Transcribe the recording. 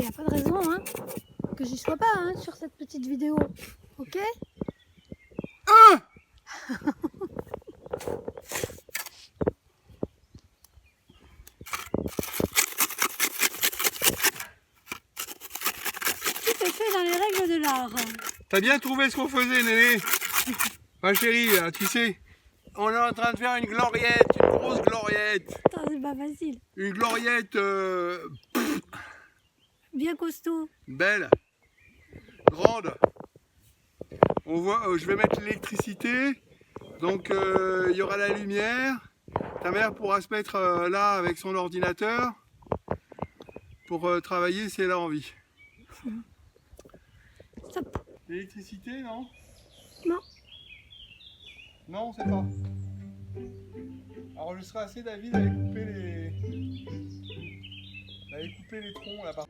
n'y a pas de raison hein, que j'y sois pas hein, sur cette petite vidéo. Ok? Tout est fait dans les règles de l'art. T'as bien trouvé ce qu'on faisait, Néné? Ma chérie, tu sais, on est en train de faire une gloriette, une grosse gloriette. Attends, c'est pas facile. Une gloriette Bien costaud. belle, grande. On voit, je vais mettre l'électricité, donc il y aura la lumière. Ta mère pourra se mettre là avec son ordinateur pour travailler si elle a envie. Stop. L'électricité, non? Non. Non, on sait pas. Alors je serai assez David d'aller couper les troncs là-bas.